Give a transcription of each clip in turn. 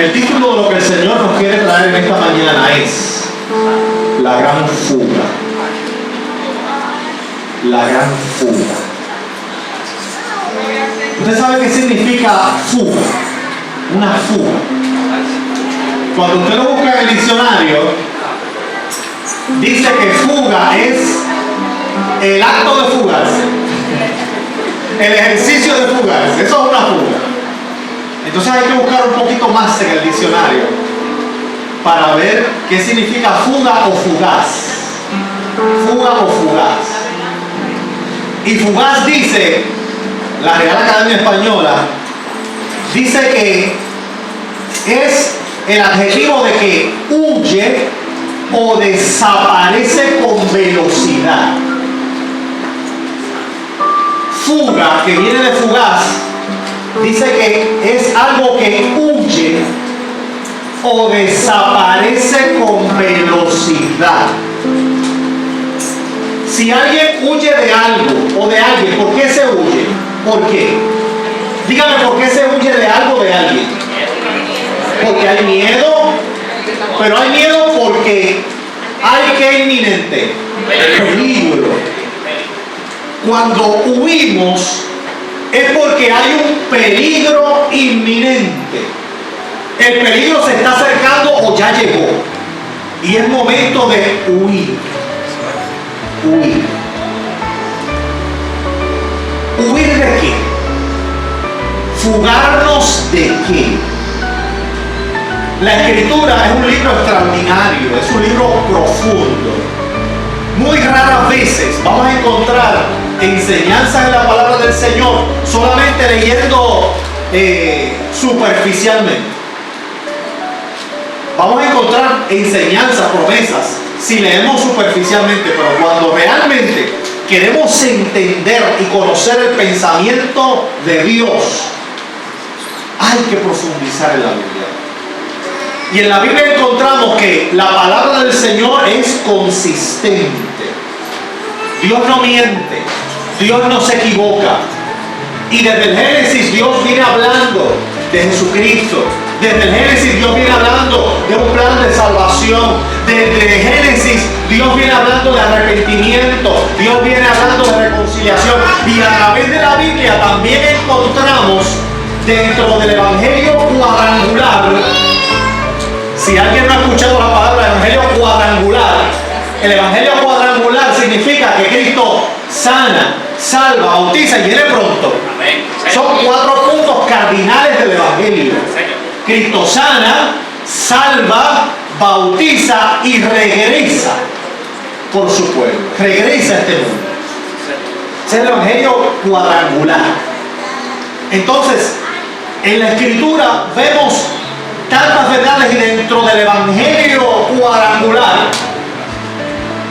El título de lo que el Señor nos quiere traer en esta mañana es la gran fuga. La gran fuga. ¿Usted sabe qué significa fuga? Una fuga. Cuando usted lo busca en el diccionario, dice que fuga es el acto de fugarse, el ejercicio de fugarse. Eso es una fuga. Entonces hay que buscar un poquito más en el diccionario para ver qué significa fuga o fugaz. Fuga o fugaz. Y fugaz dice, la Real Academia Española, dice que es el adjetivo de que huye o desaparece con velocidad. Fuga, que viene de fugaz, dice que es algo que huye o desaparece con velocidad. Si alguien huye de algo o de alguien, ¿por qué se huye? ¿Por qué? Dígame, ¿por qué se huye de algo o de alguien? Porque hay miedo, pero hay miedo porque hay que inminente, peligro. Cuando huimos es porque hay un peligro inminente. El peligro se está acercando o ya llegó. Y es momento de huir. Huir. ¿Huir de qué? ¿Fugarnos de qué? La Escritura es un libro extraordinario, es un libro profundo. Muy raras veces vamos a encontrar enseñanzas en la palabra del Señor solamente leyendo superficialmente. Vamos a encontrar enseñanzas, promesas, si leemos superficialmente, pero cuando realmente queremos entender y conocer el pensamiento de Dios, hay que profundizar en la Biblia. Y en la Biblia encontramos que la palabra del Señor es consistente. Dios no miente, Dios no se equivoca. Y desde el Génesis Dios viene hablando de Jesucristo. Desde el Génesis Dios viene hablando de un plan de salvación. Desde el Génesis Dios viene hablando de arrepentimiento. Dios viene hablando de reconciliación. Y a través de la Biblia también encontramos dentro del Evangelio cuadrangular. Si alguien no ha escuchado la palabra Evangelio cuadrangular, el Evangelio cuadrangular significa que Cristo sana, salva, bautiza y viene pronto. Son 4 puntos cardinales del Evangelio. Cristo sana, salva, bautiza y regresa por su pueblo. Regresa a este mundo. Ese es el Evangelio cuadrangular. Entonces, en la Escritura vemos tantas verdades y dentro del Evangelio cuadrangular,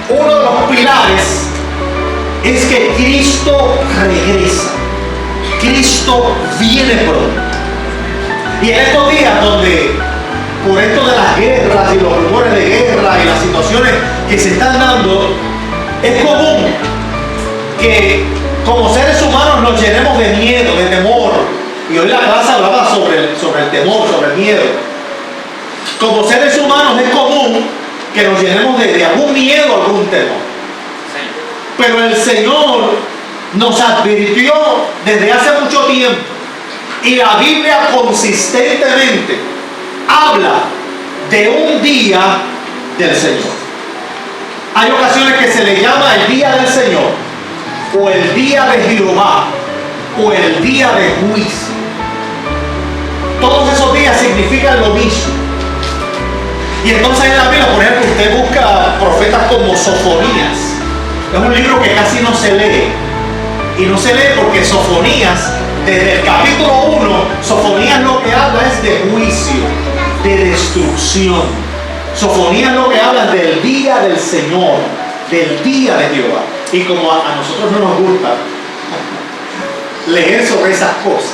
uno de los pilares es que Cristo regresa. Cristo viene pronto. Y en estos días donde, por esto de las guerras y los rumores de guerra y las situaciones que se están dando, es común que como seres humanos nos llenemos de miedo, de temor. Y hoy la clase hablaba sobre el temor, sobre el miedo. Como seres humanos es común que nos llenemos de algún miedo, algún temor. Pero el Señor nos advirtió desde hace mucho tiempo, y la Biblia consistentemente habla de un día del Señor. Hay ocasiones que se le llama el día del Señor, o el día de Jehová, o el día de juicio. Todos esos días significan lo mismo. Y entonces en la Biblia, por ejemplo, usted busca profetas como Sofonías. Es un libro que casi no se lee. Y no se lee porque Sofonías, desde el capítulo 1, Sofonías lo que habla es de juicio, de destrucción. Sofonías lo que habla del día del Señor, del día de Jehová. Y como a nosotros no nos gusta leer sobre esas cosas,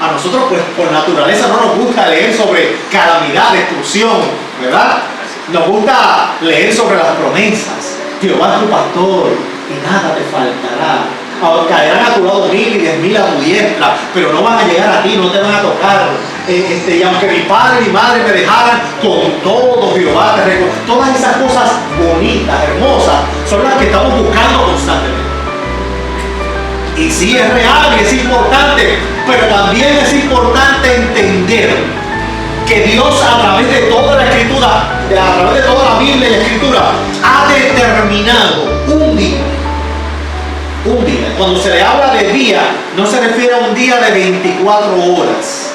a nosotros pues por naturaleza no nos gusta leer sobre calamidad, destrucción, ¿verdad? Nos gusta leer sobre las promesas. Jehová es tu pastor y nada te faltará. Caerán a tu lado 1000 y 10.000 a tu diestra, pero no van a llegar a ti, no te van a tocar. Y aunque mi padre y mi madre me dejaran, con todo Jehová te reconoce. Todas esas cosas bonitas, hermosas, son las que estamos buscando constantemente. Y sí, es real y es importante, pero también es importante entender que Dios, a través de toda la Escritura, a través de toda la Biblia y la Escritura, ha determinado un día. Un día. Cuando se le habla de día, no se refiere a un día de 24 horas.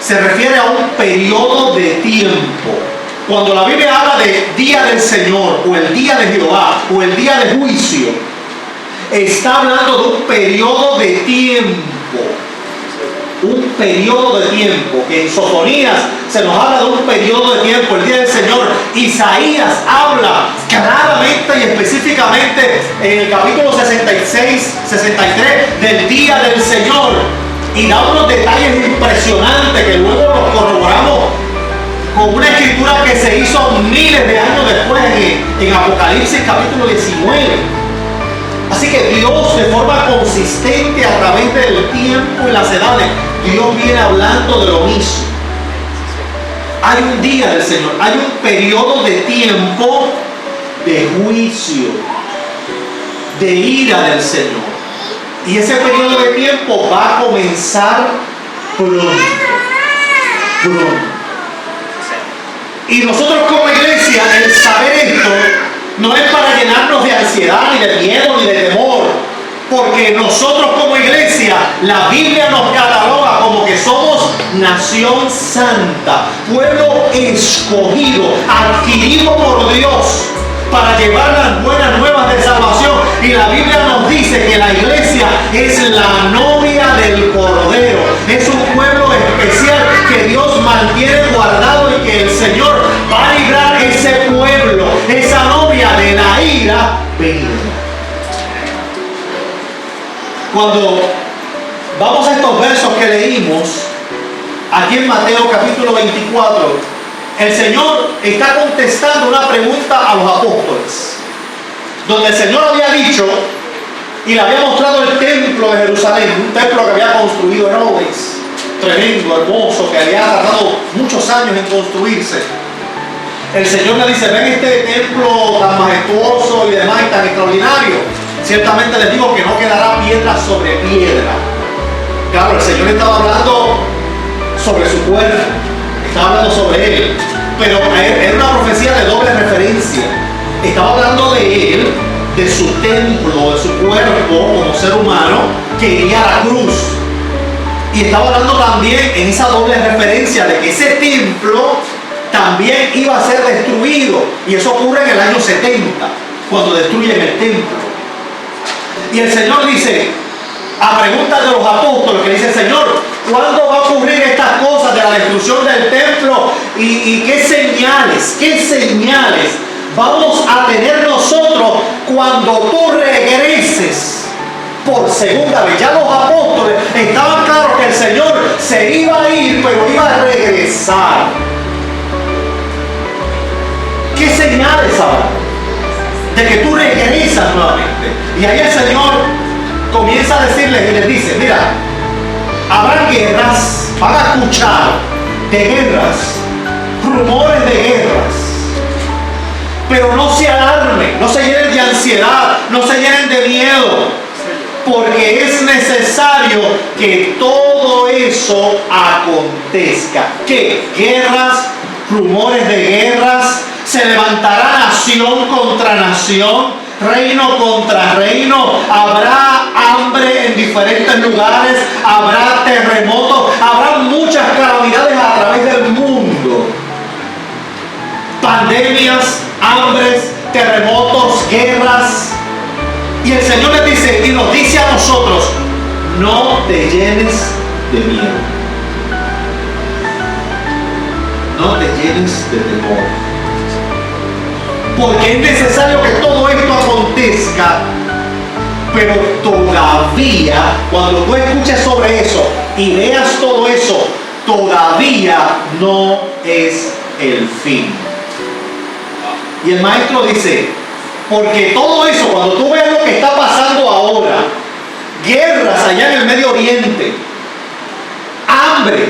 Se refiere a un periodo de tiempo. Cuando la Biblia habla de día del Señor, o el día de Jehová, o el día de juicio, está hablando de un periodo de tiempo. Un periodo de tiempo, que en Sofonías se nos habla de un periodo de tiempo, el día del Señor. Isaías habla claramente y específicamente en el capítulo 66, 63 del día del Señor, y da unos detalles impresionantes que luego los corroboramos con una escritura que se hizo miles de años después en Apocalipsis capítulo 19. Así que Dios, de forma consistente a través del tiempo y las edades, Dios viene hablando de lo mismo. Hay un día del Señor, hay un periodo de tiempo de juicio, de ira del Señor. Y ese periodo de tiempo va a comenzar pronto. Y nosotros como iglesia, el saber esto, no es para llenarnos de ansiedad, ni de miedo, ni de temor. Porque nosotros como iglesia, la Biblia nos cataloga como que somos nación santa, pueblo escogido, adquirido por Dios para llevar las buenas nuevas de salvación. Y la Biblia nos dice que la iglesia es la novia del Cordero. Es un pueblo especial que Dios mantiene guardado y que el Señor va a librar ese pueblo, esa novia de la ira venidera. Cuando vamos a estos versos que leímos aquí en Mateo capítulo 24, el Señor está contestando una pregunta a los apóstoles, donde el Señor había dicho y le había mostrado el templo de Jerusalén, un templo que había construido Herodes, tremendo, hermoso, que había tardado muchos años en construirse. El Señor le dice: ven este templo tan majestuoso y demás y tan extraordinario. Ciertamente les digo que no quedará piedra sobre piedra. Claro, el Señor estaba hablando sobre su cuerpo, estaba hablando sobre Él, pero era una profecía de doble referencia. Estaba hablando de Él, de su templo, de su cuerpo como ser humano que iría a la cruz. Y estaba hablando también en esa doble referencia de que ese templo también iba a ser destruido. Y eso ocurre en el año 70, cuando destruyen el templo. Y el Señor dice, a preguntas de los apóstoles, que dice: Señor, ¿cuándo va a ocurrir estas cosas de la destrucción del templo? ¿Y qué señales vamos a tener nosotros cuando tú regreses por segunda vez? Ya los apóstoles estaban claros que el Señor se iba a ir, pero iba a regresar. ¿Qué señales habrá de que tú regresas nuevamente? Y ahí el Señor comienza a decirles y les dice: mira, habrá guerras, van a escuchar de guerras, rumores de guerras, pero no se alarmen, no se llenen de ansiedad, no se llenen de miedo, porque es necesario que todo eso acontezca. ¿Qué? Guerras, rumores de guerras. Se levantará nación contra nación, reino contra reino. Habrá hambre en diferentes lugares, habrá terremotos, habrá muchas calamidades a través del mundo. Pandemias, hambres, terremotos, guerras. Y el Señor les dice y nos dice a nosotros: no te llenes de miedo, no te llenes de temor. Porque es necesario que todo esto acontezca, pero todavía, cuando tú escuches sobre eso y veas todo eso, todavía no es el fin. Y el maestro dice: porque todo eso, cuando tú veas lo que está pasando ahora, guerras allá en el Medio Oriente, hambre,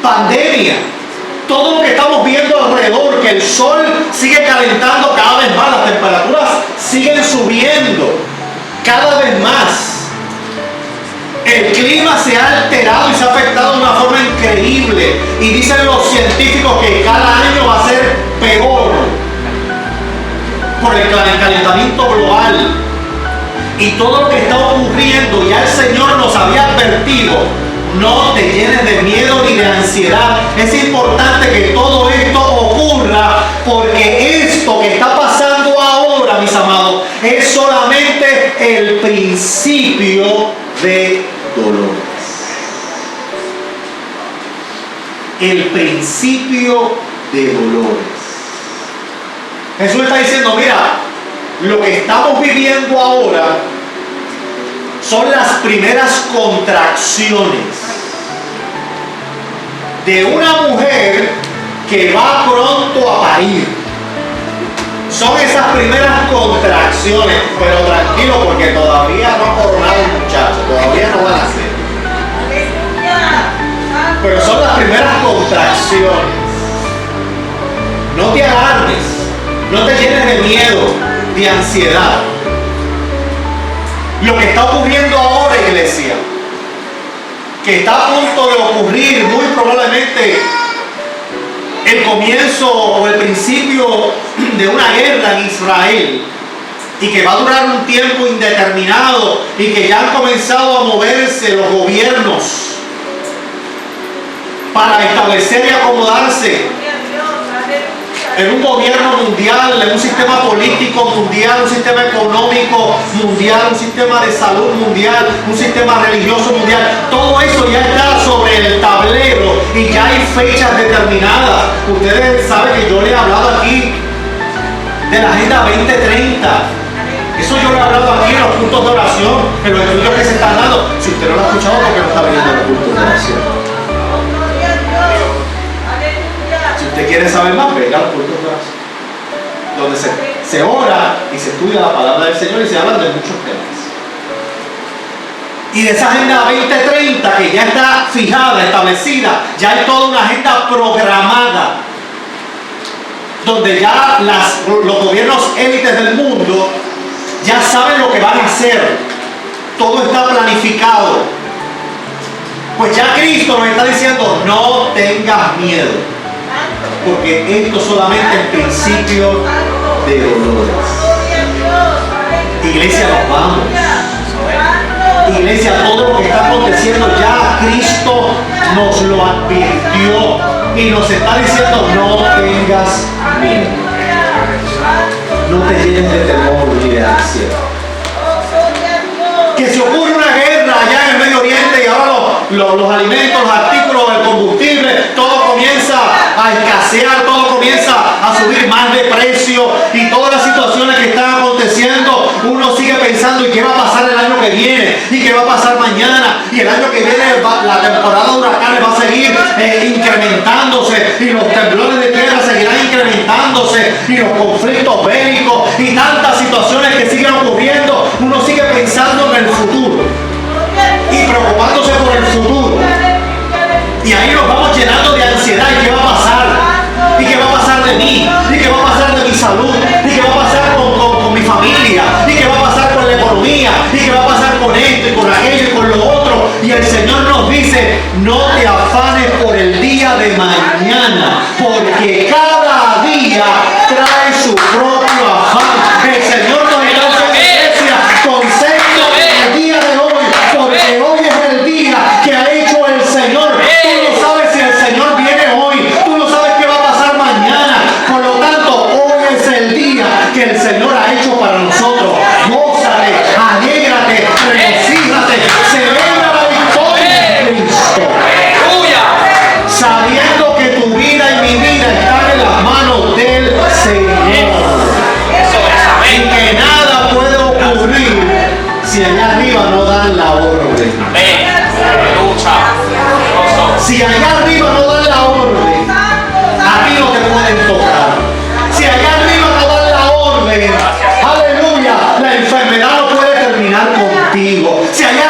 pandemia, todo lo que estamos viendo alrededor, que el sol sigue calentando cada vez más, las temperaturas siguen subiendo cada vez más. El clima se ha alterado y se ha afectado de una forma increíble. Y dicen los científicos que cada año va a ser peor por el calentamiento global. Y todo lo que está ocurriendo, ya el Señor nos había advertido: no te llenes de miedo ni de ansiedad. Es importante que todo esto ocurra, porque esto que está pasando ahora, mis amados, es solamente el principio de dolores. El principio de dolores. Jesús está diciendo: mira, lo que estamos viviendo ahora son las primeras contracciones de una mujer que va pronto a parir. Son esas primeras contracciones, pero tranquilo, porque todavía no ha coronado el muchacho, todavía no va a nacer. Pero son las primeras contracciones. No te alarmes, no te llenes de miedo, de ansiedad. Lo que está ocurriendo ahora, iglesia, que está a punto de ocurrir, muy probablemente el comienzo o el principio de una guerra en Israel, y que va a durar un tiempo indeterminado, y que ya han comenzado a moverse los gobiernos para establecer y acomodarse en un gobierno mundial, en un sistema político mundial, un sistema económico mundial, un sistema de salud mundial, un sistema religioso mundial. Todo eso ya está sobre el tablero y ya hay fechas determinadas. Ustedes saben que yo les he hablado aquí de la Agenda 2030. Eso yo lo he hablado aquí en los puntos de oración, en los estudios que se están dando. Si usted no lo ha escuchado, ¿por qué no está viniendo a los puntos de oración? Si usted quiere saber más, venga a los puntos de oración, donde se ora y se estudia la palabra del Señor y se hablan de muchos temas. Y de esa Agenda 2030 que ya está fijada, establecida, ya hay toda una agenda programada, donde ya los gobiernos élites del mundo ya saben lo que van a hacer. Todo está planificado. Pues ya Cristo nos está diciendo: no tengas miedo, porque esto solamente es el principio de dolores. Iglesia, nos vamos. Iglesia, todo lo que está aconteciendo ya Cristo nos lo advirtió y nos está diciendo: no tengas miedo, no te llenes de temor ni de ansiedad. Que si ocurre una guerra allá en el Medio Oriente y ahora los alimentos, los artículos, el combustible, todo comienza a escasear, todo comienza a subir más de precio, y todas las situaciones que están aconteciendo, uno sigue pensando: ¿y qué va a pasar el año que viene? ¿Y qué va a pasar mañana? Y el año que viene la temporada de huracanes va a seguir incrementándose, y los temblores de tierra seguirán incrementándose, y los conflictos bélicos y tantas situaciones que siguen ocurriendo. Uno sigue pensando en el futuro y preocupándose por el futuro, y ahí nos vamos llenando de ansiedad. ¿Y qué va a pasar? ¿Y qué va a pasar de mí? ¿Y qué va a pasar de mi salud? ¿Y qué va a pasar con mi familia? ¿Y qué va a pasar con la economía? ¿Y qué va a pasar con esto y con aquello y con lo otro? Y el Señor nos dice: no te afanes por el día de mañana, porque cada día trae su propio afán. El Señor nos está diciendo: iglesia, concéntrate en el día de hoy, porque hoy es el día que ha hecho el Señor. Tú no sabes si el Señor viene hoy, tú no sabes qué va a pasar mañana. Por lo tanto, hoy es el día que el Señor ha hecho para nosotros. Gózate, alégrate, regocíjate, celebra la victoria de Cristo, sabiendo que tu vida y mi vida están en las manos del Señor, y que nada puede ocurrir si allá arriba no dan la orden. Si allá arriba no dan la orden, aquí no te pueden tocar. Si allá arriba no dan la orden, aleluya, la enfermedad no puede terminar contigo. Si allá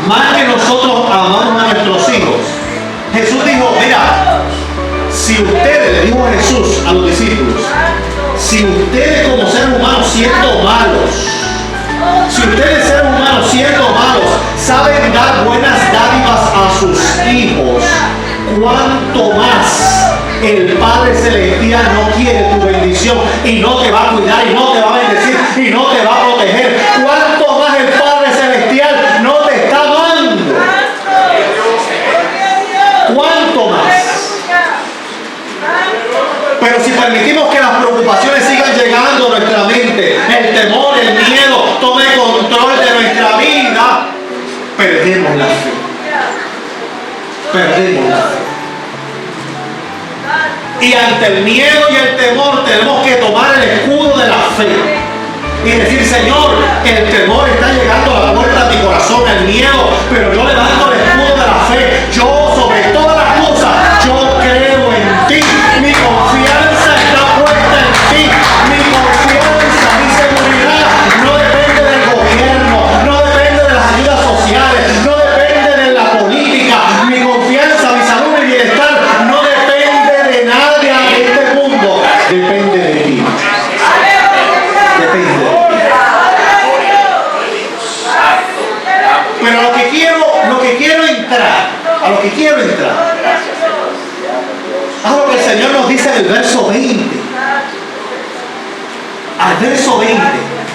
más que nosotros amamos a nuestros hijos. Jesús dijo, mira, si ustedes, le dijo Jesús a los discípulos, si ustedes como seres humanos siendo malos, si ustedes seres humanos siendo malos saben dar buenas dádivas a sus hijos, cuánto más el Padre Celestial no quiere tu bendición y no te va a cuidar y no te va a bendecir y no te va a proteger. Cuánto más el Padre Celestial no te está amando. Cuánto más. Pero si permitimos que las preocupaciones sigan llegando a nuestra mente, el temor, el miedo tome control de nuestra vida, perdemos la fe. Perdemos la fe. Y ante el miedo y el temor tenemos que tomar el escudo de la fe y decir, Señor, el temor está llegando a la puerta de mi corazón, el miedo, pero yo levanto el escudo de la fe. Yo sobre todas las cosas, yo creo en ti. Mi confianza está puesta en ti. Mi confianza, mi seguridad no depende del gobierno, no depende de las ayudas sociales, no depende de la política. Mi confianza, mi salud, mi bienestar no depende de nadie en este mundo, depende de ti. Depende de ti. Pero a lo que quiero entrar, a lo que el Señor nos dice en el verso 20. Al verso 20.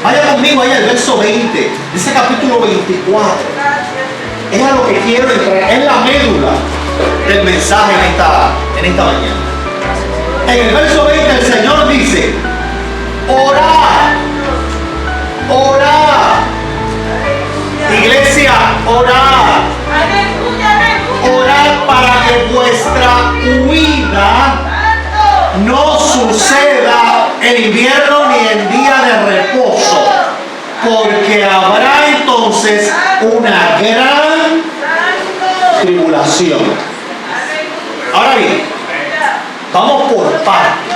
Vaya conmigo ahí al verso 20. De ese capítulo 24. Es a lo que quiero entrar. Es la médula del mensaje en esta mañana. En el verso 20 el Señor dice, orad, orad. Iglesia, orad. Orad para que vuestra huida no suceda en invierno ni en día de reposo, porque habrá entonces una gran tribulación. Ahora bien, vamos por partes.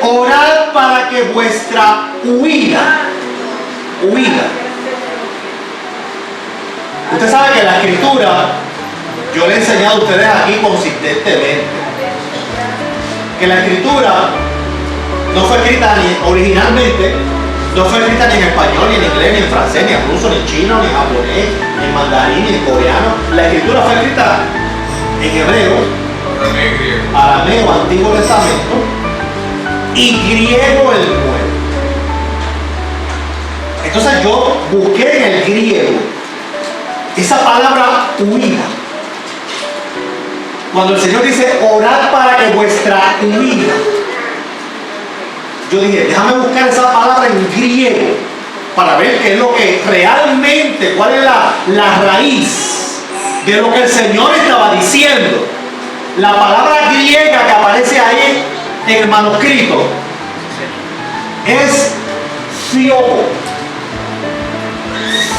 Orad para que vuestra huida. Usted sabe que la escritura, yo le he enseñado a ustedes aquí consistentemente, que la escritura no fue escrita originalmente, no fue escrita ni en español, ni en inglés, ni en francés, ni en ruso, ni en chino, ni en japonés, ni en mandarín, ni en coreano. La escritura fue escrita en hebreo, arameo, Antiguo Testamento, y griego el nuevo. Entonces yo busqué en el griego esa palabra huida. Cuando el Señor dice orad para que vuestra huida, yo dije, déjame buscar esa palabra en griego para ver qué es lo que realmente, cuál es la raíz de lo que el Señor estaba diciendo. La palabra griega que aparece ahí en el manuscrito es fiogo.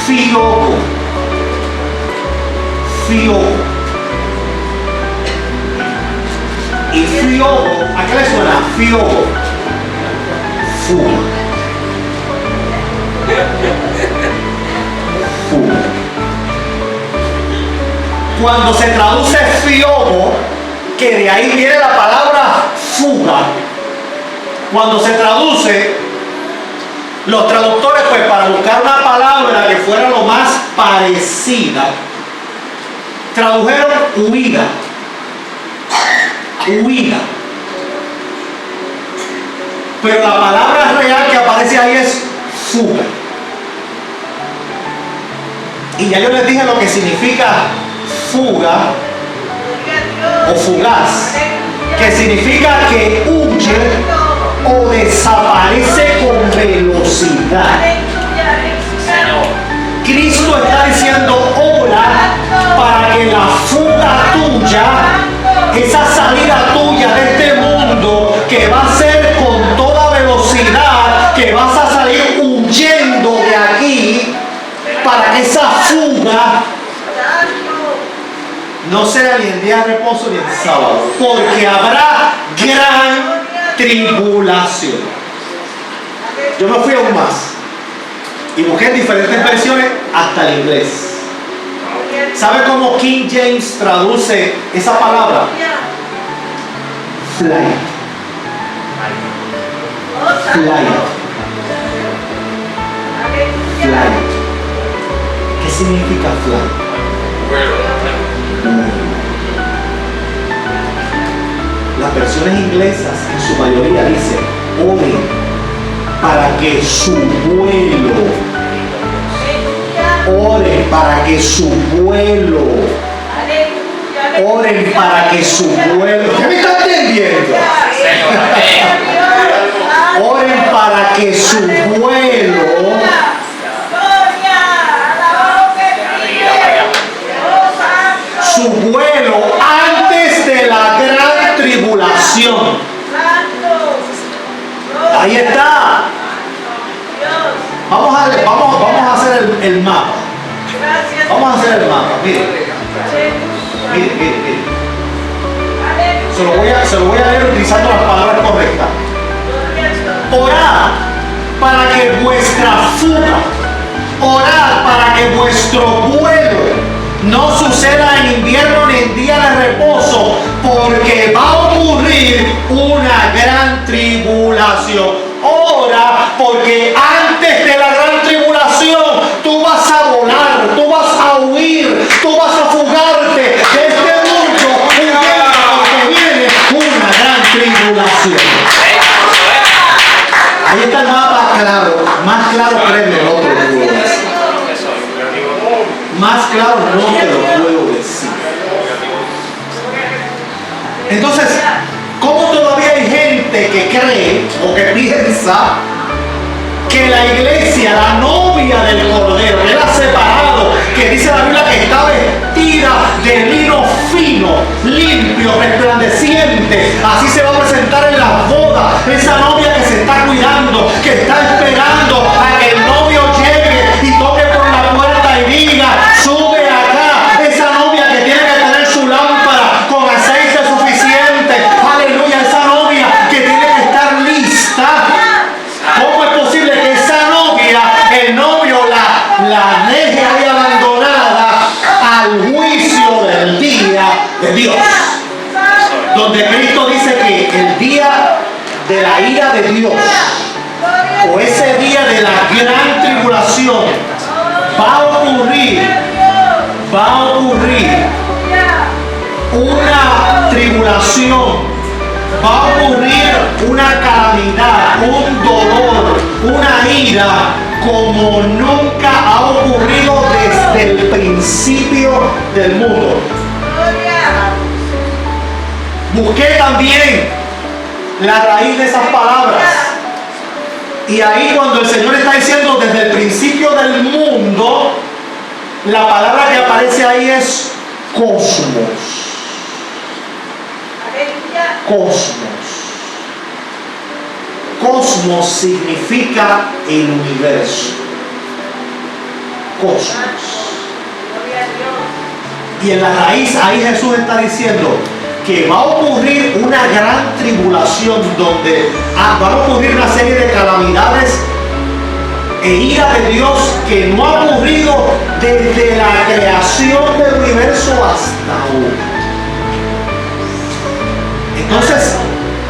Fiogo. Y fiogo, ¿a qué le suena? Fiogo. Fuga. Cuando se traduce fiogo, que de ahí viene la palabra fuga, cuando se traduce, los traductores, pues para buscar una palabra que fuera lo más parecida, tradujeron huida. Pero la palabra real que aparece ahí es fuga. Y ya yo les dije lo que significa fuga o fugaz, que significa que huye o desaparece con velocidad. Cristo está diciendo ora para que la fuga tuya, esa salida tuya de este mundo, que va a ser con toda velocidad, que vas a salir huyendo de aquí, para que esa fuga no sea ni en día de reposo ni en sábado, porque habrá gran tribulación. Yo me fui aún más y busqué en diferentes versiones hasta el inglés. ¿Sabe cómo King James traduce esa palabra? Flight. Flight. Flight. ¿Qué significa flight? Las versiones inglesas en su mayoría dicen oren para que su vuelo, oren para que su vuelo, oren para que su vuelo, ¿qué me está entendiendo? Oren para que su vuelo antes de la gran tribulación. Ahí está. Vamos a hacer el mapa. Vamos a hacer el mapa. Mire. Se lo voy a leer utilizando las palabras correctas. Orad para que vuestra fuga, orad para que vuestro vuelo no suceda en invierno ni en día de reposo, porque va a ocurrir una gran tribulación. Ora, porque antes de la gran tribulación tú vas a volar, tú vas a huir, tú vas a fugarte de este mundo, porque viene una gran tribulación. Ahí está el mapa claro, más claro créeme, no te lo puedo decir. Más claro no te lo puedo decir. Entonces, ¿cómo todavía hay gente que cree o que piensa que la iglesia, la novia del Cordero, él ha separado, que dice la Biblia que está vestida de lino fino, limpio, resplandeciente, así se va a presentar en las bodas, esa novia que se está cuidando, que está esperando a que el novio llegue y toque por la puerta y diga, sube acá, esa novia que tiene que tener su lámpara con aceite suficiente, aleluya, esa novia que tiene que estar lista. ¿Cómo es posible que esa novia, el novio la deje ahí abandonada al juicio del día de Dios? Donde Cristo dice que el día de la ira de Dios, o ese día de la gran tribulación, va a ocurrir una tribulación, va a ocurrir una calamidad, un dolor, una ira como nunca ha ocurrido desde el principio del mundo. Busqué también la raíz de esas palabras. Y ahí cuando el Señor está diciendo desde el principio del mundo, la palabra que aparece ahí es cosmos. Cosmos. Cosmos significa el universo. Cosmos. Y en la raíz ahí Jesús está diciendo que va a ocurrir una gran tribulación donde va a ocurrir una serie de calamidades e ira de Dios que no ha ocurrido desde la creación del universo hasta ahora. Entonces,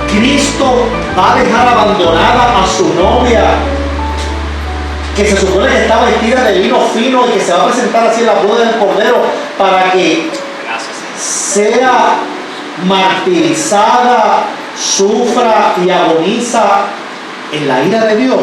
Cristo va a dejar abandonada a su novia, que se supone que está vestida de lino fino y que se va a presentar así en la boda del Cordero para que sea martirizada, sufra y agoniza en la ira de Dios.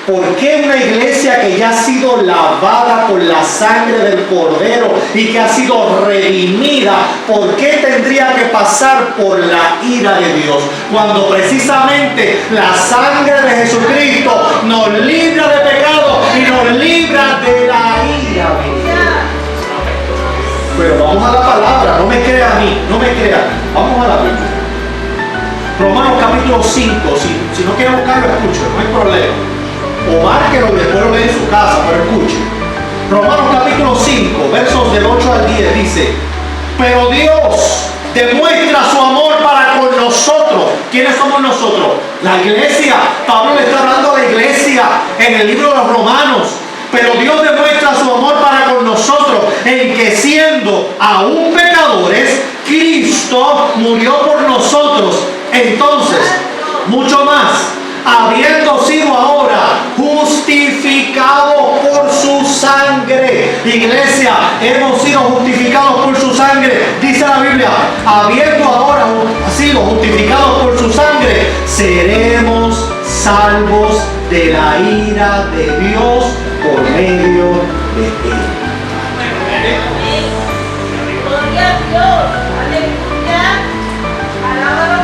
¿Por qué una iglesia que ya ha sido lavada por la sangre del Cordero y que ha sido redimida, por qué tendría que pasar por la ira de Dios? Cuando precisamente la sangre de Jesucristo nos libra de pecado y nos libra de la ira de Dios. Pero vamos a la palabra, no me crea a mí, no me crea. Vamos a la Biblia. Romanos capítulo 5, si no quiere buscarlo, escuche, no hay problema. O márquelo y después lo lee en su casa, pero escuche. Romanos capítulo 5, versos del 8 al 10 dice: pero Dios demuestra su amor para con nosotros nosotros. ¿Quiénes somos nosotros? La iglesia. Pablo le está hablando a la iglesia en el libro de los Romanos. Pero Dios demuestra su amor para con nosotros en que siendo aún pecadores, Cristo murió por nosotros. Entonces, mucho más, habiendo sido ahora justificados por su sangre. Iglesia, hemos sido justificados por su sangre. Dice la Biblia, habiendo ahora sido justificados por su sangre, seremos salvos de la ira de Dios por medio de él.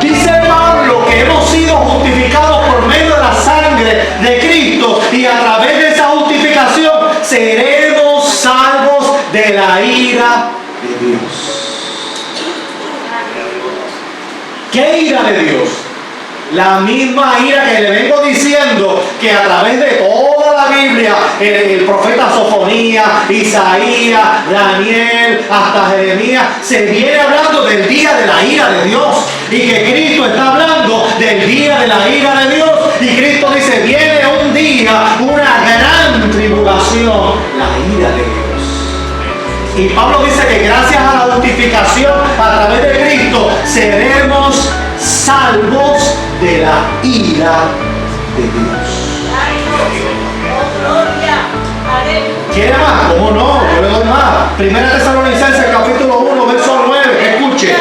Dice Pablo que hemos sido justificados por medio de la sangre de Cristo y a través de esa justificación seremos salvos de la ira de Dios. ¿Qué ira de Dios? La misma ira que le vengo diciendo que a través de toda la Biblia, el profeta Sofonías, Isaías, Daniel, hasta Jeremías, se viene hablando del día de la ira de Dios. Y que Cristo está hablando del día de la ira de Dios. Y Cristo dice, viene un día, una gran tribulación, la ira de Dios. Y Pablo dice que gracias a la justificación a través de Cristo, seremos salvos de la ira de Dios. ¿Quiere más? ¿Cómo no? Yo le doy más. Primera Tesalonicenses capítulo 1, verso 9. Escuche.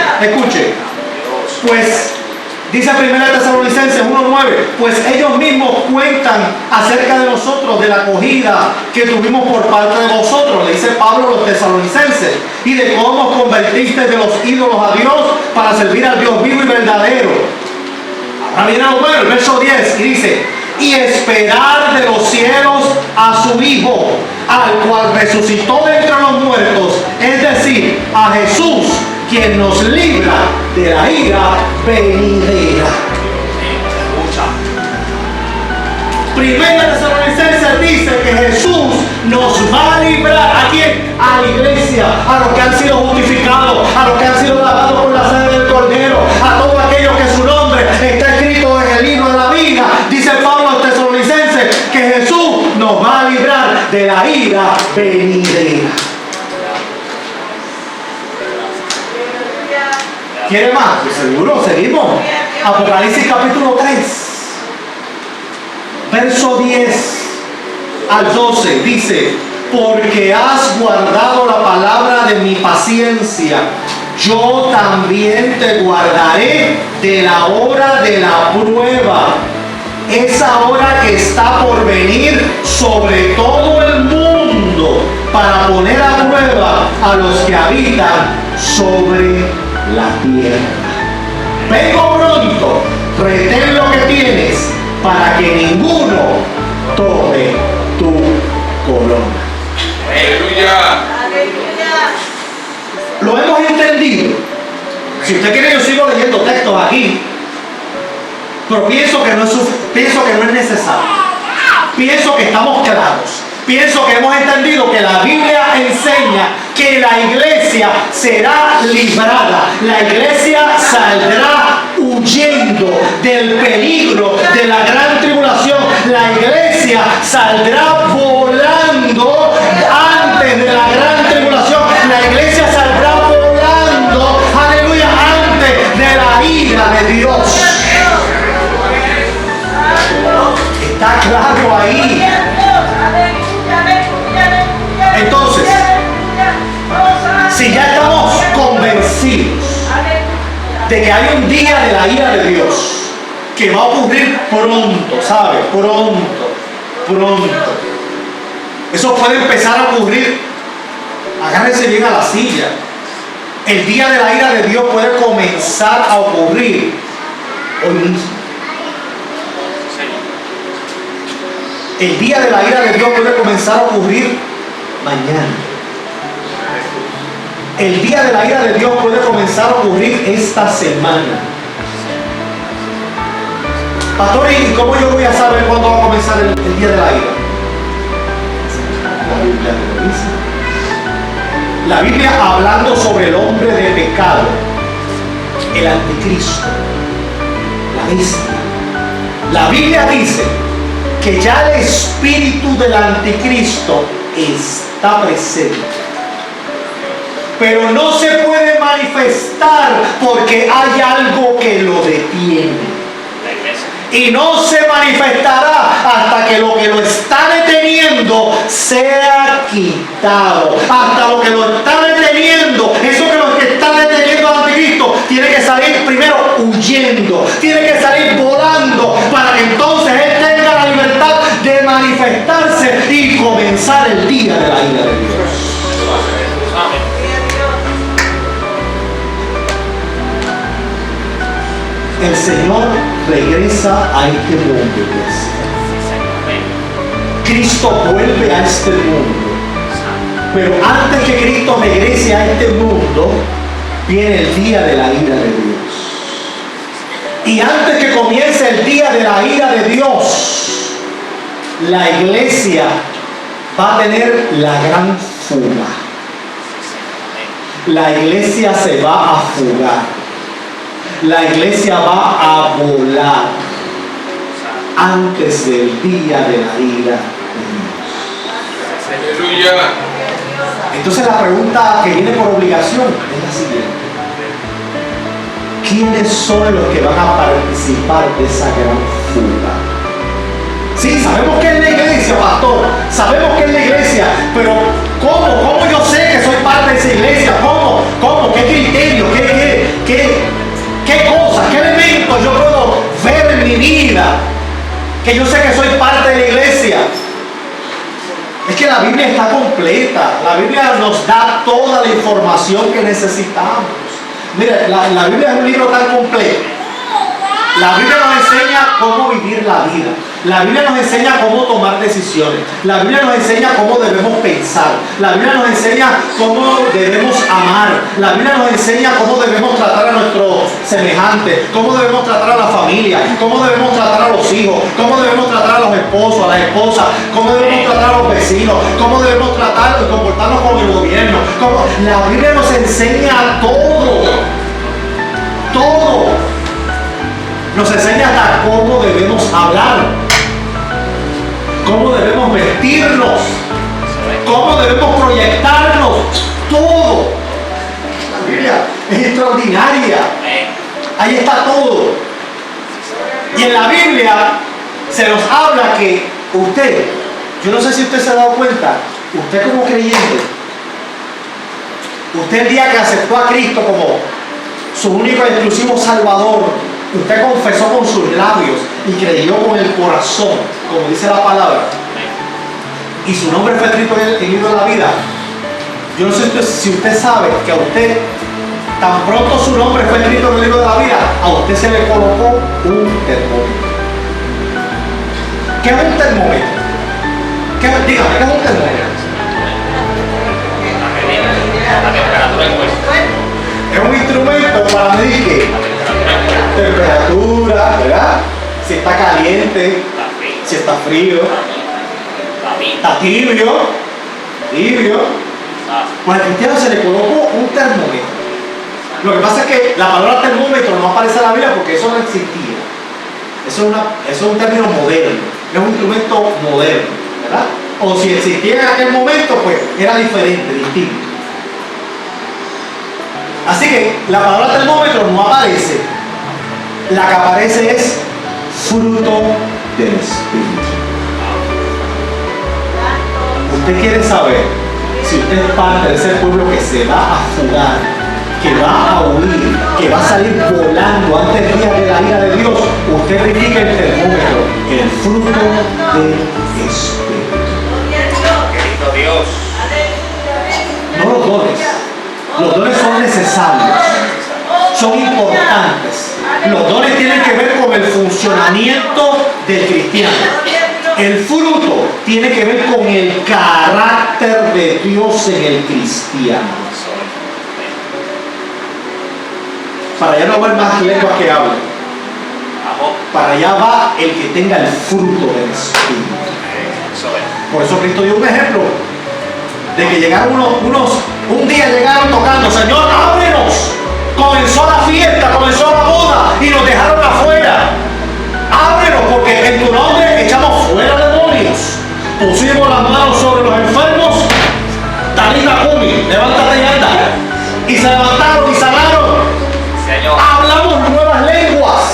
Pues dice Primera Tesalonicenses 1:9, pues ellos mismos cuentan acerca de nosotros, de la acogida que tuvimos por parte de vosotros, le dice Pablo a los tesalonicenses, y de cómo os convertisteis de los ídolos a Dios para servir al Dios vivo y verdadero. Ahora viene lo bueno, el verso 10, y dice, y esperar de los cielos a su Hijo, al cual resucitó de entre los muertos, es decir, a Jesús, quien nos libra de la ira venidera. Primera Tesalonicenses dice que Jesús nos va a librar. ¿A quién? A la iglesia, a los que han sido justificados, a los que han sido lavados por la sangre del Cordero, a todos aquellos que su nombre está escrito en el libro de la vida. Dice Pablo a los tesalonicenses que Jesús nos va a librar de la ira venidera. ¿Quiere más? Pues seguro, seguimos. Apocalipsis capítulo 3, verso 10 al 12, dice, porque has guardado la palabra de mi paciencia, yo también te guardaré de la hora de la prueba, esa hora que está por venir sobre todo el mundo, para poner a prueba a los que habitan sobre la tierra. Vengo pronto, retén lo que tienes, para que ninguno tome tu corona. Aleluya. Lo hemos entendido. Si usted quiere, yo sigo leyendo textos aquí, pero pienso que no es necesario. Pienso que estamos claros. Pienso que hemos entendido que la Biblia enseña que la iglesia será librada. La iglesia saldrá huyendo del peligro de la gran tribulación. La iglesia saldrá volando antes de la gran tribulación. La iglesia saldrá volando, aleluya, antes de la ira de Dios. Está claro ahí. Entonces, si ya estamos convencidos de que hay un día de la ira de Dios que va a ocurrir pronto, ¿sabe? Pronto. Eso puede empezar a ocurrir. Agárrese bien a la silla. El día de la ira de Dios puede comenzar a ocurrir hoy mismo. El día de la ira de Dios puede comenzar a ocurrir mañana. El día de la ira de Dios puede comenzar a ocurrir esta semana. Pastor, ¿y cómo yo voy a saber cuándo va a comenzar el día de la ira? La Biblia me lo dice. La Biblia, hablando sobre el hombre de pecado, el anticristo, la bestia. La Biblia dice que ya el espíritu del anticristo está presente, pero no se puede manifestar porque hay algo que lo detiene. Y no se manifestará hasta que lo está deteniendo sea quitado. Hasta lo que lo está deteniendo, eso que lo que está deteniendo al anticristo, tiene que salir primero huyendo, tiene que salir volando, para que entonces él tenga la libertad de manifestarse y comenzar el día de la ira de Dios. El Señor regresa a este mundo, iglesia. Cristo vuelve a este mundo. Pero antes que Cristo regrese a este mundo, viene el día de la ira de Dios. Y antes que comience el día de la ira de Dios, la iglesia va a tener la gran fuga. La iglesia se va a fugar. La iglesia va a volar antes del día de la ira de Dios. Aleluya. Entonces la pregunta que viene por obligación es la siguiente: ¿quiénes son los que van a participar de esa gran fuga? Sí, sabemos que es la iglesia, pastor, sabemos que es la iglesia, pero ¿cómo yo sé que soy parte de esa iglesia? ¿Cómo? ¿Qué criterio? ¿Qué cosas, qué elementos yo puedo ver en mi vida que yo sé que soy parte de la iglesia? Es que la Biblia está completa. La Biblia nos da toda la información que necesitamos. Mire, la Biblia es un libro tan completo. La Biblia nos enseña cómo vivir la vida. La Biblia nos enseña cómo tomar decisiones. La Biblia nos enseña cómo debemos pensar. La Biblia nos enseña cómo debemos amar. La Biblia nos enseña cómo debemos tratar a nuestros semejantes, cómo debemos tratar a la familia, cómo debemos tratar a los hijos, cómo debemos tratar a los esposos, a las esposas, cómo debemos tratar a los vecinos, cómo debemos tratar y comportarnos con el gobierno. La Biblia nos enseña todo. Todo. Nos enseña hasta cómo debemos hablar, cómo debemos vestirnos, cómo debemos proyectarnos. Todo. La Biblia es extraordinaria. Ahí está todo. Y en la Biblia se nos habla que usted, yo no sé si usted se ha dado cuenta, usted como creyente, usted el día que aceptó a Cristo como su único y exclusivo Salvador, usted confesó con sus labios y creyó con el corazón, como dice la palabra, y su nombre fue escrito en el libro de la vida. Yo no sé si usted sabe que a usted, tan pronto su nombre fue escrito en el libro de la vida, a usted se le colocó un termómetro. ¿Qué es un termómetro? Dígame, ¿qué es un termómetro? La temperatura del cuerpo. Es un instrumento para medir ¿qué? Temperatura, ¿verdad? Si está caliente, si está frío, está tibio. Pues al cristiano se le colocó un termómetro. Lo que pasa es que la palabra termómetro no aparece en la Biblia porque eso no existía. Eso es un término moderno, es un instrumento moderno, ¿verdad? O si existía en aquel momento, pues era diferente, distinto. Así que la palabra termómetro no aparece. La que aparece es fruto del Espíritu. Usted quiere saber si usted es parte de ese pueblo que se va a fugar, que va a huir, que va a salir volando antes del día de la ira de Dios. Usted verifica el termómetro, el fruto del Espíritu. Querido Dios. No los dones. Los dones son necesarios, son importantes. Los dones tienen que ver con el funcionamiento del cristiano. El fruto tiene que ver con el carácter de Dios en el cristiano. Para allá no va el más lenguas que habla. Para allá va el que tenga el fruto del Espíritu. Por eso Cristo dio un ejemplo de que llegaron un día llegaron tocando: Señor, ábrenos. Comenzó la fiesta, comenzó la boda, y nos dejaron afuera. Ábrenos, porque en tu nombre echamos fuera demonios. Pusimos las manos sobre los enfermos. Talita cumi, levántate y anda. Y se levantaron y sanaron. Señor. Hablamos nuevas lenguas.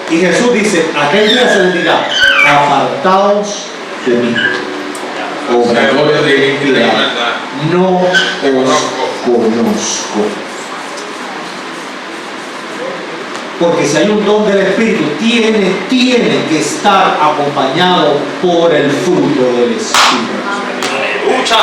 Y Jesús dice, aquel día se les dirá, apartaos de mí, obradores de iniquidad, no os conozco. Porque si hay un don del Espíritu, tiene que estar acompañado por el fruto del Espíritu. Aleluya.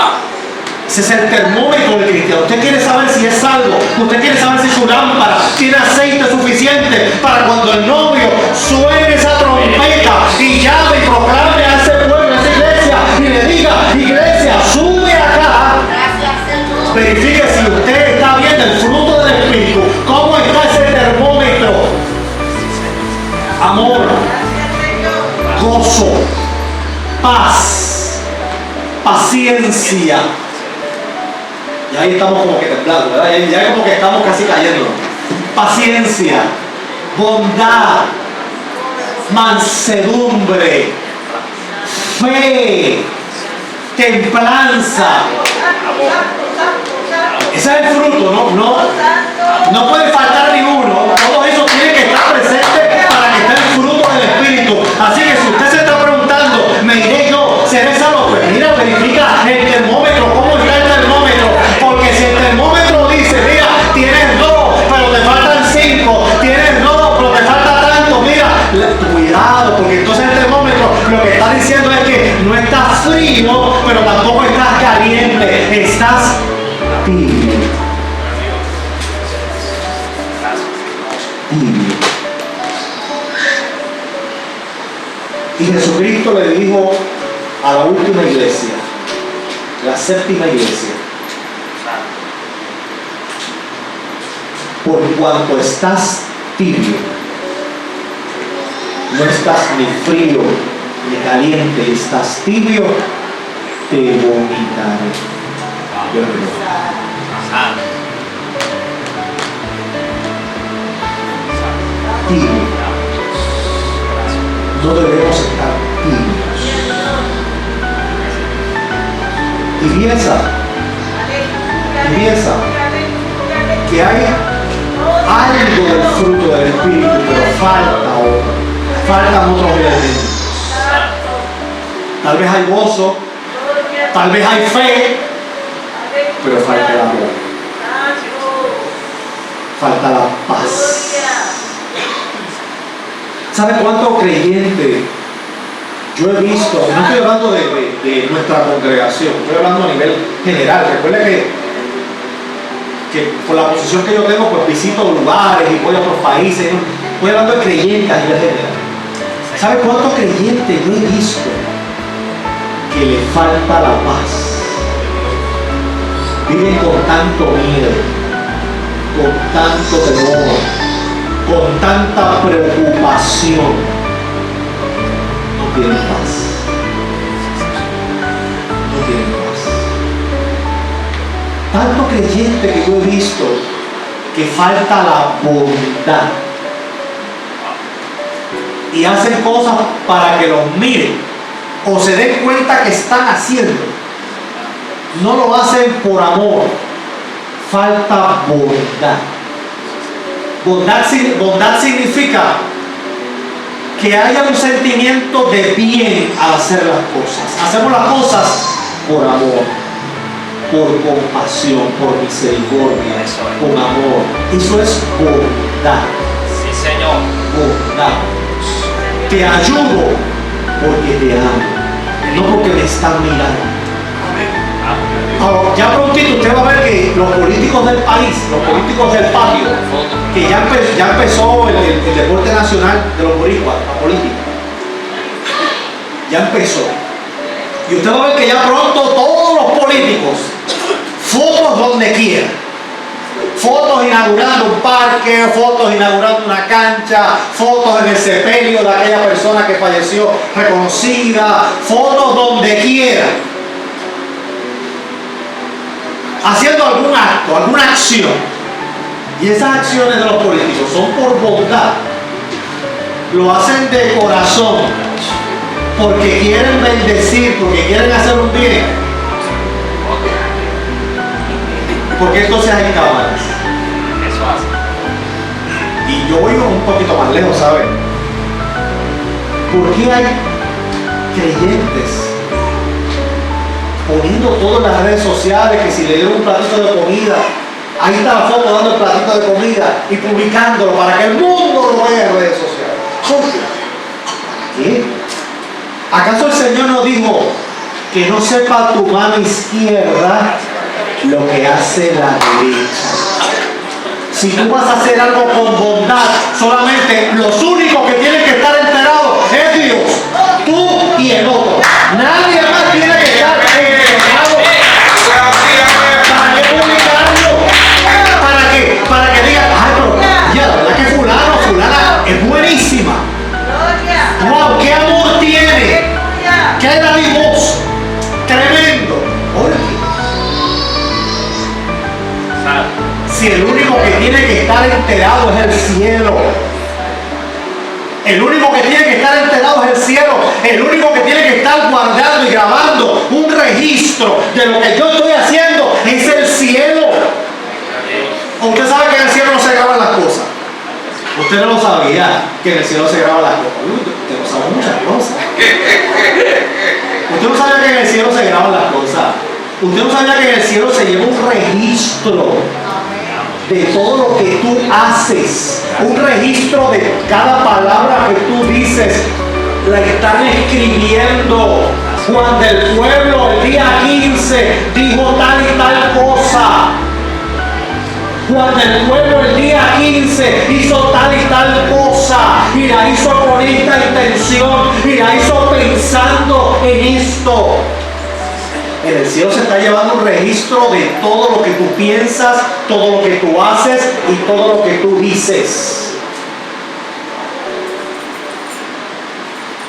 Ese es el termómetro del cristiano. Usted quiere saber si es salvo. Usted quiere saber si su lámpara tiene aceite suficiente para cuando el novio suene esa trompeta y llame y proclame a ese pueblo, a esa iglesia, y le diga, iglesia, sube acá. Verifique si usted está viendo el fruto del Espíritu. ¿Cómo está ese termómetro? Amor, gozo, paz, paciencia. Y ahí estamos como que temblando, ¿verdad? Ya como que estamos casi cayendo. Paciencia, bondad, mansedumbre, fe, templanza. Ese es el fruto, no puede faltar ninguno. Todo eso tiene que estar presente para que esté el fruto del Espíritu. Así que si usted se está preguntando, ¿me iré yo? ¿Seré salvo? Pues mira, verifica el termómetro, cómo está el termómetro. Porque si el termómetro dice, mira, tienes 2, pero te faltan 5, tienes 2, pero te falta tanto, mira, cuidado, porque entonces el termómetro lo que está diciendo es que no estás frío, pero tampoco estás caliente, estás tibio. Tibio. Y Jesucristo le dijo a la última iglesia, la séptima iglesia, por cuanto estás tibio, no estás ni frío ni caliente, estás tibio, te vomitaré. Tibio. No debemos estar tibios. Tibieza. Que hay algo del fruto del Espíritu, pero faltan otros elementos. Tal vez hay gozo, tal vez hay fe, pero falta el amor, falta la paz. ¿Sabe cuánto creyente yo he visto? No estoy hablando de nuestra congregación, estoy hablando a nivel general. Recuerde que por la posición que yo tengo, pues visito lugares y voy a otros países. Estoy hablando de creyentes a nivel general. ¿Sabe cuántos creyentes yo he visto que le falta la paz? Viven con tanto miedo, con tanto temor, con tanta preocupación. No tienen paz. No tienen paz. Tanto creyente que yo he visto que falta la bondad y hacen cosas para que los miren o se den cuenta que están haciendo. No lo hacen por amor. Falta bondad. Bondad significa que haya un sentimiento de bien al hacer las cosas. Hacemos las cosas por amor, por compasión, por misericordia, con amor. Eso es bondad. Sí, Señor. Bondad. Te ayudo porque te amo, no porque me están mirando. Ahora, ya prontito usted va a ver que los políticos del país, los políticos del patio, que ya empezó el deporte nacional de los boricuas, la política. Ya empezó. Y usted va a ver que ya pronto todos los políticos, fotos donde quiera. Fotos inaugurando un parque, fotos inaugurando una cancha, fotos en el sepelio de aquella persona que falleció reconocida, fotos donde quiera. Haciendo algún acto, alguna acción. Y esas acciones de los políticos son por bondad. Lo hacen de corazón, porque quieren bendecir, porque quieren hacer un bien. Porque entonces hay cabales. Eso hace. Y yo voy un poquito más lejos, ¿saben? ¿Por qué hay creyentes poniendo todo en las redes sociales que si le dieron un platito de comida, ahí está la foto dando el platito de comida y publicándolo para que el mundo lo vea en redes sociales? ¿Qué? ¿Acaso el Señor nos dijo que no sepa tu mano izquierda lo que hace la derecha? Si tú vas a hacer algo con bondad, solamente los únicos que tienen que estar enterados es Dios, tú y el otro. Nadie más tiene que estar enterado. ¿Para qué publicarlo? ¿Para qué? Para que digan, ay, pero ya, la verdad que fulana es buenísima. Wow, qué amor tiene. Qué dadivoso. Tremendo. Oye. Si el único que tiene que estar enterado es el cielo. El único que tiene que estar enterado es el cielo. El único que tiene que estar guardando y grabando un registro de lo que yo estoy haciendo es el cielo. Usted sabe que en el cielo no se graban las cosas. Usted no lo sabía, que en el cielo se graban las cosas. Usted no sabe muchas cosas. Usted no sabía que en el cielo se graban las cosas. Usted no sabía que en el cielo se lleva un registro de todo lo que tú haces, un registro de cada palabra que tú dices. La están escribiendo. Cuando el pueblo el día 15 dijo tal y tal cosa, cuando el pueblo el día 15 hizo tal y tal cosa, y la hizo con esta intención, y la hizo pensando en esto. En el cielo se está llevando un registro de todo lo que tú piensas, todo lo que tú haces y todo lo que tú dices.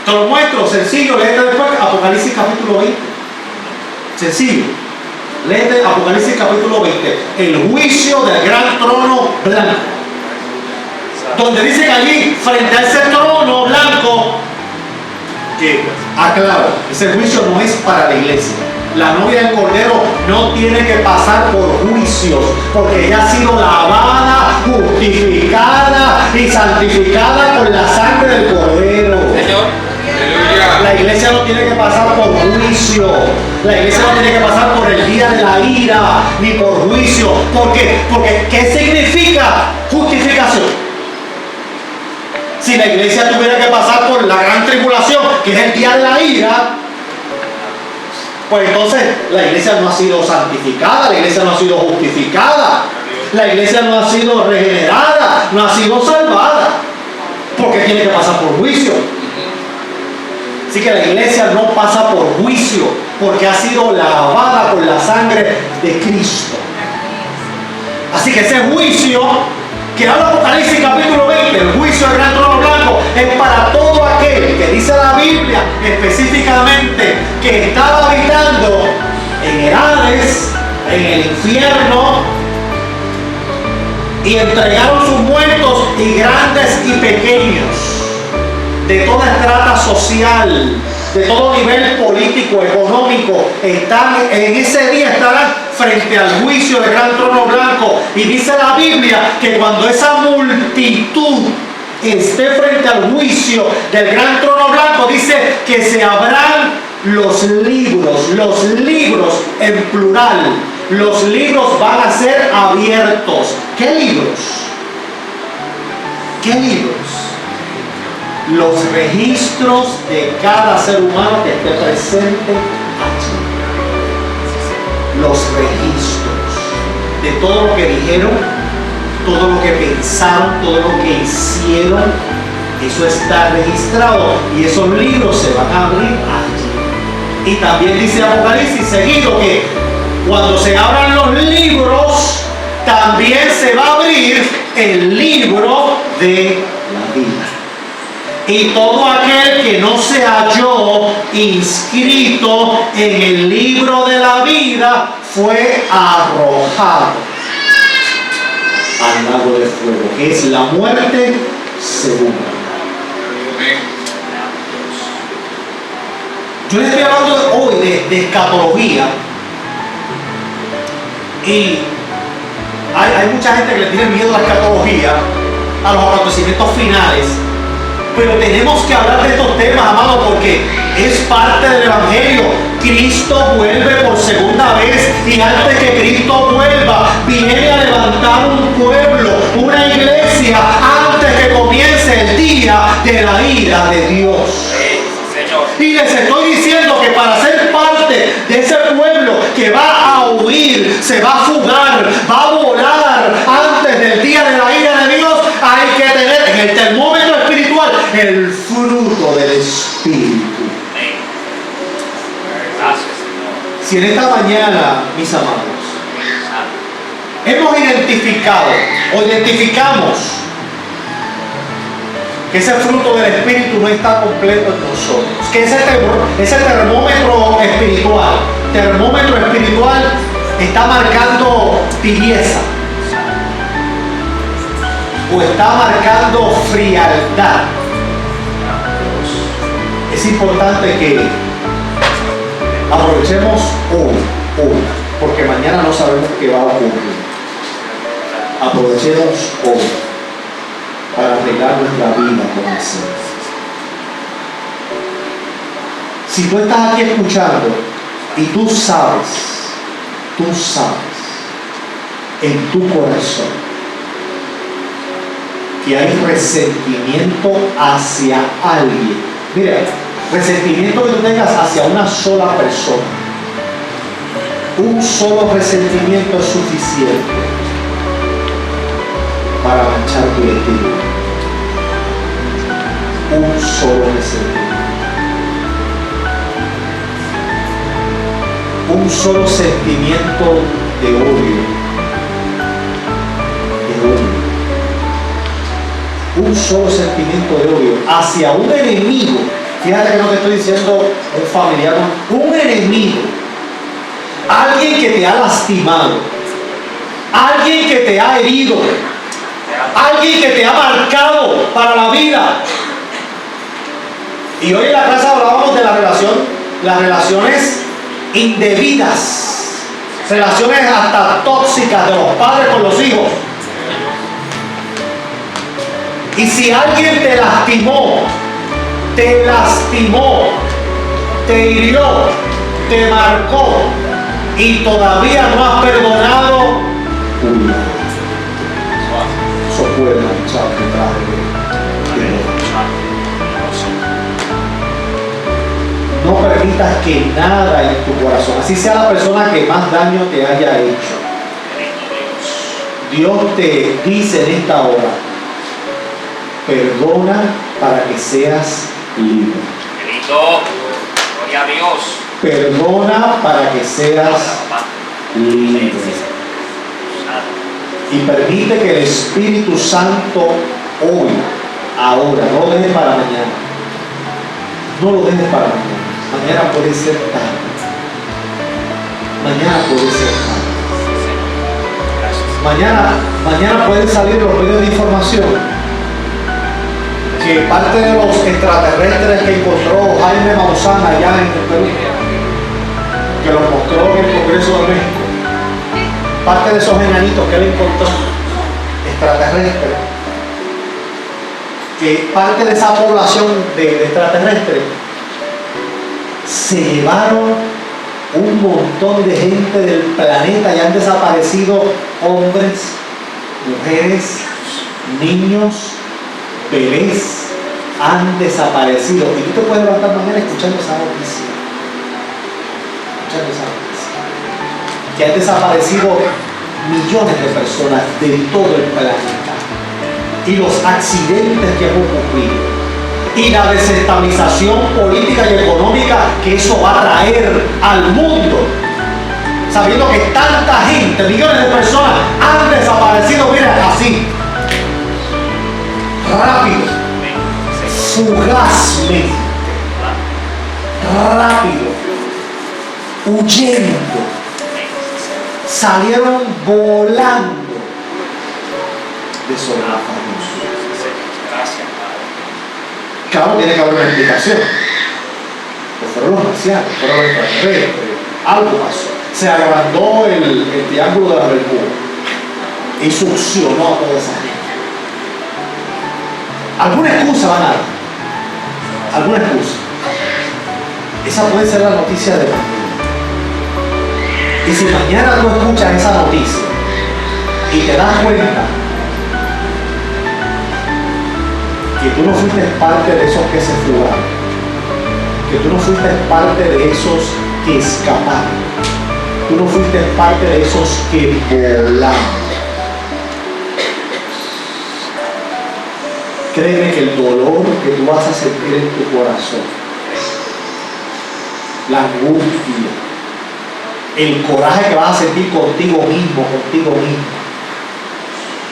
Te lo muestro, sencillo, léete después Apocalipsis capítulo 20. Sencillo. Léete Apocalipsis capítulo 20. El juicio del gran trono blanco. Donde dice que allí, frente a ese trono blanco, que aclaro, ese juicio no es para la iglesia. La novia del Cordero no tiene que pasar por juicios, porque ella ha sido lavada, justificada y santificada con la sangre del Cordero. Señor. La iglesia no tiene que pasar por juicio. La iglesia no tiene que pasar por el día de la ira, ni por juicio. ¿Por qué? Porque ¿qué significa justificación? Si la iglesia tuviera que pasar por la gran tribulación, que es el día de la ira, pues entonces la iglesia no ha sido santificada, la iglesia no ha sido justificada, la iglesia no ha sido regenerada, no ha sido salvada, porque tiene que pasar por juicio. Así que la iglesia no pasa por juicio, porque ha sido lavada con la sangre de Cristo. Así que ese juicio que habla Apocalipsis capítulo 20, el juicio del gran trono blanco, es para todo aquel que dice la Biblia específicamente que estaba habitando en el Hades, en el infierno, y entregaron sus muertos, y grandes y pequeños, de toda estrata social, de todo nivel político, económico, están en ese día estarán frente al juicio del gran trono blanco. Y dice la Biblia que cuando esa multitud esté frente al juicio del gran trono blanco, dice que se abran los libros en plural. Los libros van a ser abiertos. ¿Qué libros? ¿Qué libros? Los registros de cada ser humano que esté presente allí. Los registros de todo lo que dijeron, todo lo que pensaron, todo lo que hicieron. Eso está registrado y esos libros se van a abrir allí. Y también dice Apocalipsis seguido que cuando se abran los libros, también se va a abrir el libro de la vida. Y todo aquel que no se halló inscrito en el libro de la vida fue arrojado al lago de fuego, que es la muerte segunda. Yo les estoy hablando hoy de escatología, y hay mucha gente que le tiene miedo a la escatología, a los acontecimientos finales, pero tenemos que hablar de estos temas, amados, porque es parte del Evangelio. Cristo vuelve por segunda vez, y antes que Cristo vuelva, viene a levantar un pueblo, una iglesia, antes que comience el día de la ira de Dios. Y les estoy diciendo que para ser parte de ese pueblo que va a huir, se va a fugar, va a volar antes del día de la ira de Dios, hay que tener en el termómetro espiritual el fruto del Espíritu. Si en esta mañana, mis amados, hemos identificado o identificamos que ese fruto del Espíritu no está completo en nosotros, que ese termómetro espiritual está marcando tibieza o está marcando frialdad, es importante que aprovechemos hoy, porque mañana no sabemos qué va a ocurrir. Aprovechemos hoy para arreglar nuestra vida con el Señor. Si tú estás aquí escuchando y tú sabes en tu corazón que hay resentimiento hacia alguien, mira, resentimiento que tú tengas hacia una sola persona, un solo resentimiento es suficiente para manchar tu destino. Un solo resentimiento. Un solo sentimiento de odio. Un solo sentimiento de odio hacia un enemigo. Fíjate que no te estoy diciendo un familiar, un enemigo. Alguien que te ha lastimado. Alguien que te ha herido. Alguien que te ha marcado para la vida. Y hoy en la clase hablábamos de las relaciones indebidas, relaciones hasta tóxicas de los padres con los hijos. Y si alguien te lastimó, te hirió, te marcó y todavía no has perdonado, eso puede manchar tu traje. No permitas que nada en tu corazón, así sea la persona que más daño te haya hecho, Dios te dice en esta hora: perdona para que seas libre. Gloria a Dios. Perdona para que seas libre. Y permite que el Espíritu Santo hoy, ahora, no lo dejes para mañana. No lo dejes para mañana. Mañana puede ser tarde. Mañana puede ser tarde. Mañana pueden salir los medios de información que parte de los extraterrestres que encontró Jaime Maussan allá en Perú, que los mostró en el Congreso de México, parte de esos enanitos que él encontró, extraterrestres, que parte de esa población de extraterrestres se llevaron un montón de gente del planeta y han desaparecido hombres, mujeres, niños, bebés, han desaparecido. Y tú te puedes levantar mañana escuchando esa noticia. Que han desaparecido millones de personas de todo el planeta. Y los accidentes que han ocurrido. Y la desestabilización política y económica que eso va a traer al mundo. Sabiendo que tanta gente, millones de personas han desaparecido, mira, así. Rápido. Fugazmente. Rápido. Huyendo. Salieron volando. desordenamos. Gracias, Padre. Claro, tiene que haber una explicación. Pues fueron los marcianos, fueron los extraterrestres, algo pasó. Se agrandó el triángulo de la Bermuda y succionó a toda esa gente. ¿Alguna excusa van a dar? ¿Alguna excusa? Esa puede ser la noticia de mañana. Y si mañana tú escuchas esa noticia y te das cuenta que tú no fuiste parte de esos que se fugaron, que tú no fuiste parte de esos que escaparon, tú no fuiste parte de esos que volaron, créeme que el dolor que tú vas a sentir en tu corazón, la angustia, el coraje que vas a sentir contigo mismo,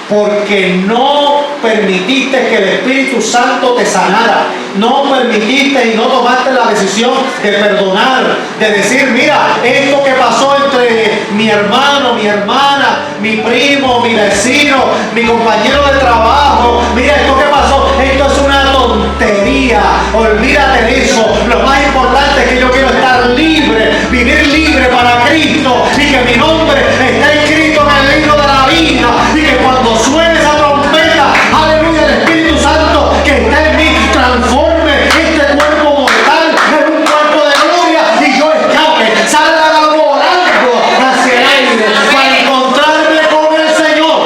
porque no permitiste que el Espíritu Santo te sanara, no permitiste y no tomaste la decisión de perdonar, de decir, mira, esto que pasó entre mi hermano, mi hermana, mi primo, mi vecino, mi compañero de trabajo, mira esto que pasó, esto es una tontería, olvídate de eso, lo más importante es que yo quiero estar libre, vivir libre para Cristo y que mi nombre está escrito en el libro de la vida y que cuando suene esa trompeta, aleluya, el Espíritu Santo que está en mí transforme este cuerpo mortal en un cuerpo de gloria y yo escape, salga volando hacia el aire para encontrarme con el Señor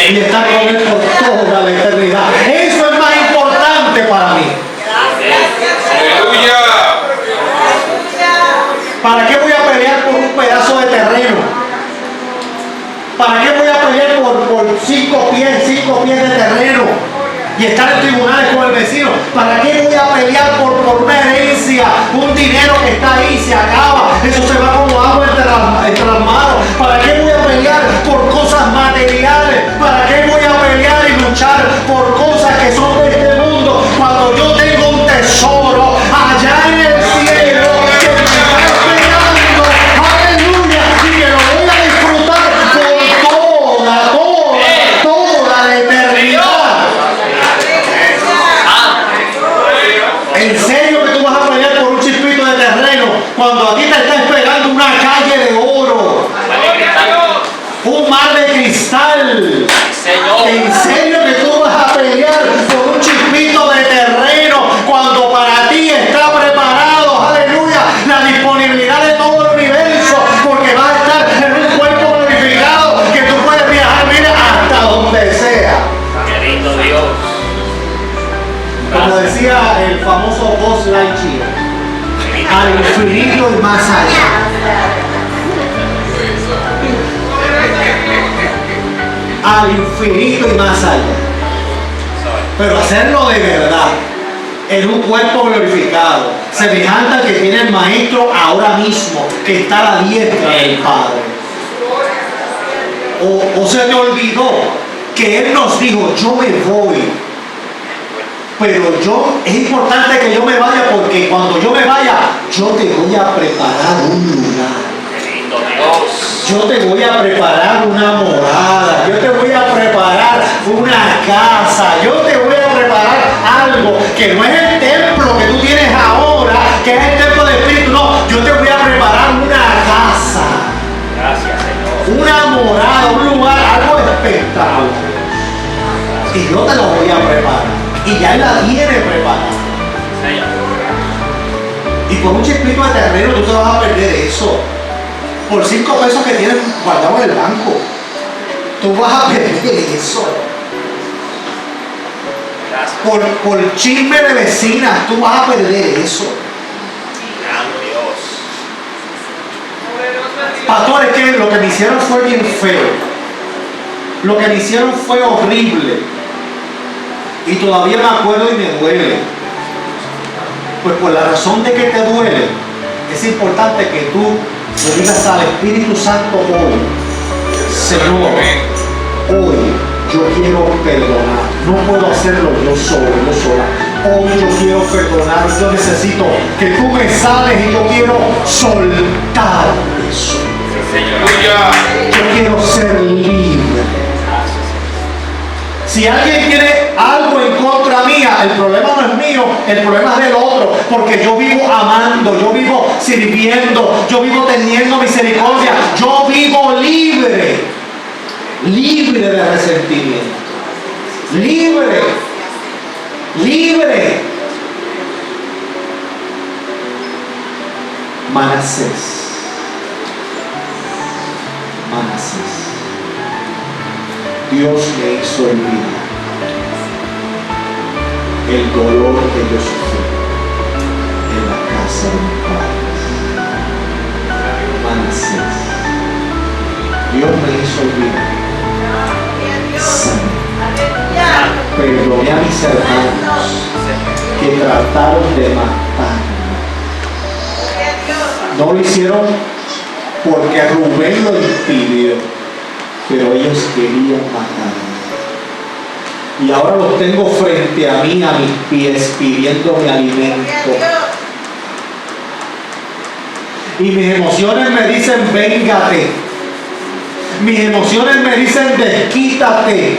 y estar con Él por toda la eternidad. Eso es más importante para mí. Aleluya. ¿Para qué voy a pelear por un pedazo de terreno? ¿Para qué voy a pelear por 5 pies de terreno y estar en tribunales con el vecino? ¿Para qué voy a pelear por una herencia, un dinero que está ahí, se acaba, eso se va como agua entre las manos? ¿Para qué voy a pelear por cosas materiales? ¿Para qué voy a pelear y luchar por cosas que son de este mundo cuando yo tengo un tesoro allá en el cielo que me está esperando? ¡Aleluya! Y que lo voy a disfrutar por toda la eternidad. ¿En serio que tú vas a pelear por un chispito de terreno cuando a ti te está esperando una calle de oro? Un mar de cristal. ¿En serio que tú vas a pelear por un chispito de terreno cuando para ti está preparado, aleluya, la disponibilidad de todo el universo? Porque vas a estar en un cuerpo glorificado que tú puedes viajar, mira, hasta donde sea. Qué lindo Dios. Como decía el famoso Buzz Lightyear, al infinito y más allá. Al infinito y más allá. Pero hacerlo de verdad, en un cuerpo glorificado, semejante al que tiene el Maestro ahora mismo, que está a la diestra del Padre. O se te olvidó que Él nos dijo, yo me voy, pero es importante que yo me vaya, porque cuando yo me vaya, yo te voy a preparar un lugar. Yo te voy a preparar una morada, yo te voy a preparar una casa, yo te voy a preparar algo que no es el templo que tú tienes ahora, que es el templo del Espíritu, no, yo te voy a preparar una casa. Gracias, Señor. Una morada, un lugar, algo espectacular. Y yo te lo voy a preparar. Y ya Él la tiene preparada. Señor. Y por un chispito de terreno tú te vas a perder eso. Por 5 pesos que tienes guardados en el banco, tú vas a perder eso. Gracias. Por chisme de vecinas, tú vas a perder eso. Gran Dios. Pastores, que lo que me hicieron fue bien feo. Lo que me hicieron fue horrible. Y todavía me acuerdo y me duele. Pues por la razón de que te duele, es importante que tú le digas al Espíritu Santo hoy, Señor, hoy yo quiero perdonar. No puedo hacerlo yo solo, yo sola. Hoy yo quiero perdonar. Yo necesito que tú me sales y yo quiero soltar eso. Aleluya. Yo quiero ser libre. Si alguien tiene algo en contra mía, el problema no es mío, el problema es del otro, porque yo vivo amando, yo vivo sirviendo, yo vivo teniendo misericordia, yo vivo libre, libre de resentimiento, libre, libre. Manasés, Dios me hizo olvidar el dolor que yo sufrí en la casa de mis padres. Manasés, Dios me hizo olvidar. Perdoné a mis hermanos que trataron de matarme. No lo hicieron porque Rubén lo impidió, pero ellos querían matarme. Y ahora los tengo frente a mí, a mis pies, pidiéndome alimento. Y mis emociones me dicen, véngate. Mis emociones me dicen, desquítate.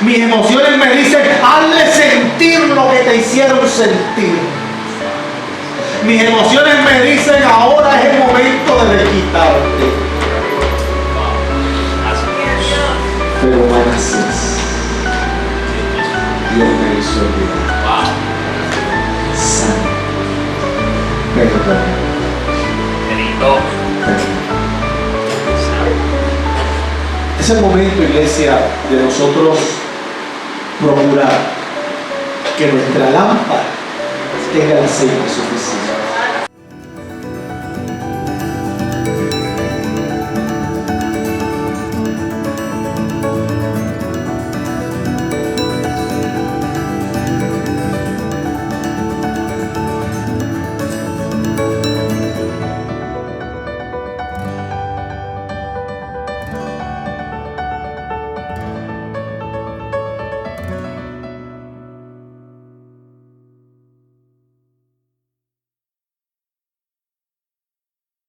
Mis emociones me dicen, hazle sentir lo que te hicieron sentir. Mis emociones me dicen, ahora es el momento de desquitarte. Pero Manasés, Dios me hizo olvidar. Sana. Perdón. Es el momento, iglesia, de nosotros procurar que nuestra lámpara tenga el aceite suficiente.